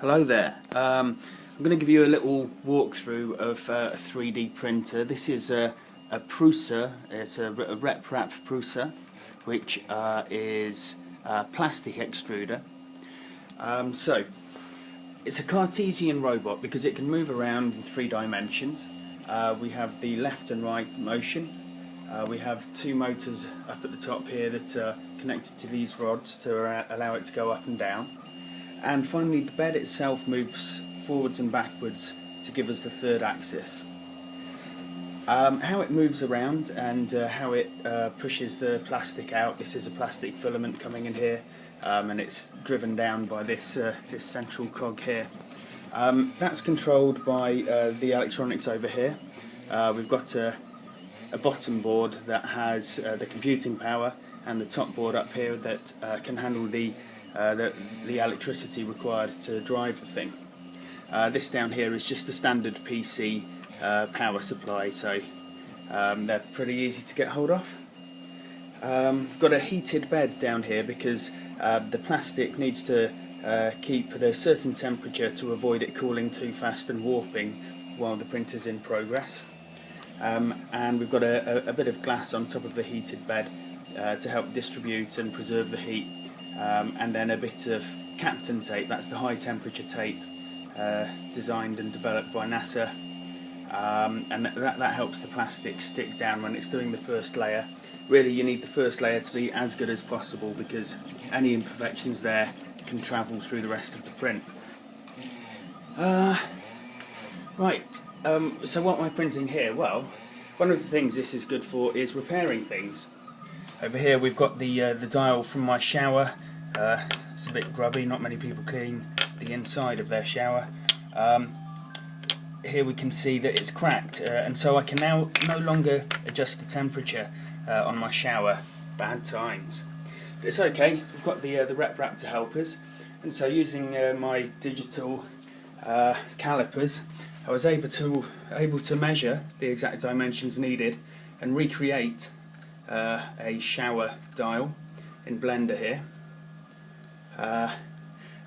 Hello there. I'm going to give you a little walkthrough of a 3D printer. This is a Prusa. It's a warmup Prusa, which is a plastic extruder. So it's a Cartesian robot because it can move around in 3 dimensions. We have the left and right motion. We have 2 motors up at the top here that are connected to these rods to allow it to go up and down. And finally the bed itself moves forwards and backwards to give us the 3rd axis. How it moves around and how it pushes the plastic out. This is a plastic filament coming in here, and it's driven down by this central cog here. That's controlled by the electronics over here. We've got a bottom board that has the computing power, and the top board up here that can handle the electricity required to drive the thing. This down here is just a standard PC power supply, so they're pretty easy to get hold of. We've got a heated bed down here because the plastic needs to keep at a certain temperature to avoid it cooling too fast and warping while the printer's in progress. And we've got a bit of glass on top of the heated bed to help distribute and preserve the heat. And then a bit of Captain tape, that's the high temperature tape designed and developed by NASA, and that helps the plastic stick down when it's doing the first layer. Really, you need the first layer to be as good as possible because any imperfections there can travel through the rest of the print. So what am I printing here? Well, one of the things this is good for is repairing things. Over here we've got the dial from my shower. It's a bit grubby, not many people clean the inside of their shower. Here we can see that it's cracked, and so I can now no longer adjust the temperature on my shower. Bad times. But it's okay, we've got the warmup to help us, and so using my digital calipers I was able to measure the exact dimensions needed and recreate a shower dial in Blender here,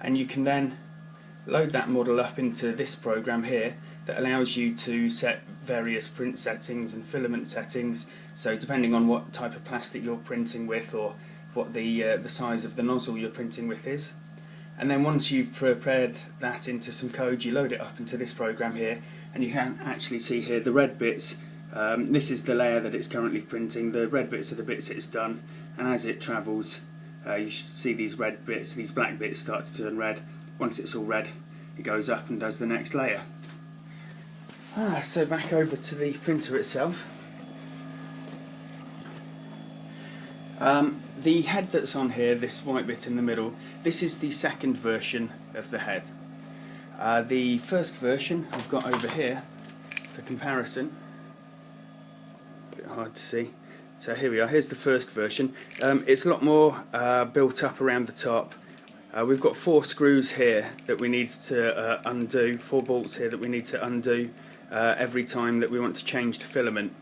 and you can then load that model up into this program here that allows you to set various print settings and filament settings, so depending on what type of plastic you're printing with or what the size of the nozzle you're printing with is. And then once you've prepared that into some code, you load it up into this program here, and you can actually see here the red bits. This is the layer that it's currently printing. The red bits are the bits it's done, and as it travels you should see these red bits, these black bits start to turn red. Once it's all red, it goes up and does the next layer. So back over to the printer itself. The head that's on here, this white bit in the middle, this is the 2nd version of the head. The first version I've got over here for comparison. A bit hard to see. So here we are, here's the first version. It's a lot more built up around the top. We've got 4 screws here that we need to undo, 4 bolts here that we need to undo every time that we want to change the filament.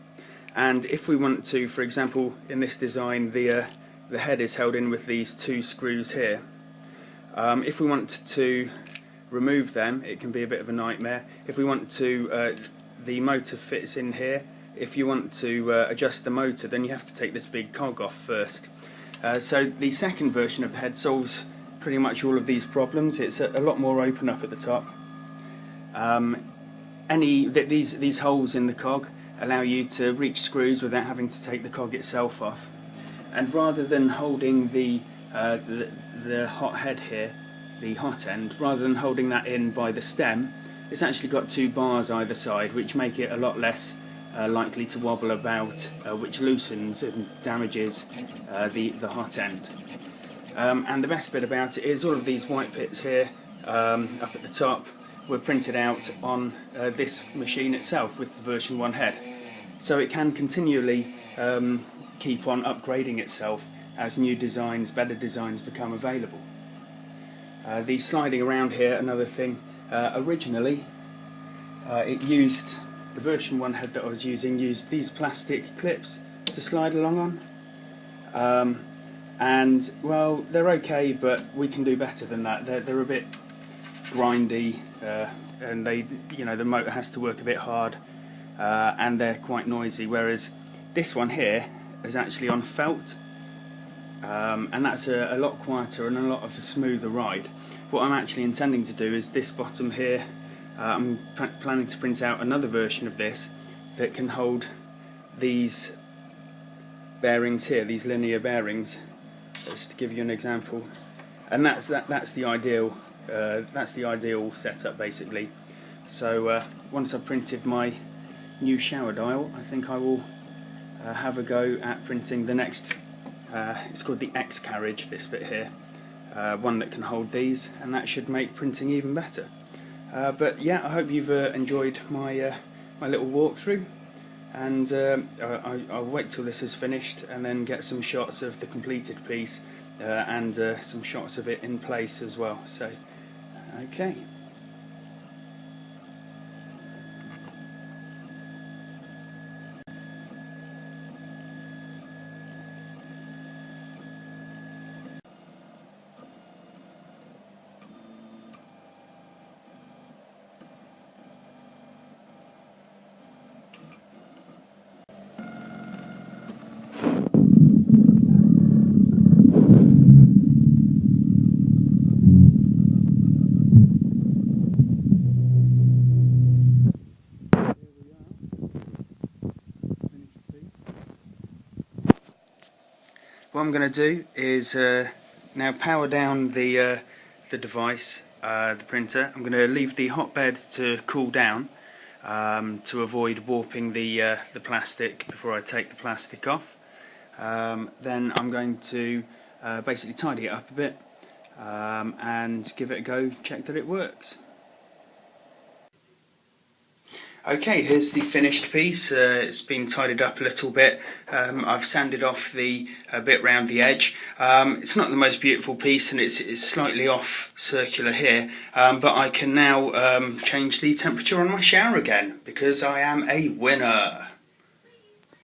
And if we want to, for example, in this design, the head is held in with these 2 screws here. If we want to remove them, it can be a bit of a nightmare. If we want to, the motor fits in here. If you want to adjust the motor, then you have to take this big cog off first. So the 2nd version of the head solves pretty much all of these problems. It's a lot more open up at the top. These holes in the cog allow you to reach screws without having to take the cog itself off. And rather than holding the hot head here, the hot end, rather than holding that in by the stem, it's actually got 2 bars either side, which make it a lot less likely to wobble about, which loosens and damages the hot end. And the best bit about it is all of these white bits here up at the top were printed out on this machine itself with the version 1 head. So it can continually keep on upgrading itself as new designs, better designs become available. The sliding around here, another thing. Originally it used, the version 1 head that I was using used these plastic clips to slide along on. And well, they're okay, but we can do better than that. They're a bit grindy, and the motor has to work a bit hard, and they're quite noisy. Whereas this one here is actually on felt, and that's a lot quieter and a lot of a smoother ride. What I'm actually intending to do is this bottom here. I'm planning to print out another version of this that can hold these bearings here, these linear bearings, just to give you an example. And that's the ideal setup basically. So once I've printed my new shower dial, I think I will have a go at printing the next. It's called the X carriage, this bit here, one that can hold these, and that should make printing even better. But yeah, I hope you've enjoyed my my little walkthrough, and I'll wait till this is finished and then get some shots of the completed piece, and some shots of it in place as well. So okay. What I'm going to do is now power down the device, the printer. I'm going to leave the hotbed to cool down to avoid warping the plastic before I take the plastic off. Then I'm going to basically tidy it up a bit and give it a go, check that it works. Okay, here's the finished piece. It's been tidied up a little bit. I've sanded off the bit round the edge. It's not the most beautiful piece, and it's slightly off circular here, but I can now change the temperature on my shower again, because I am a winner.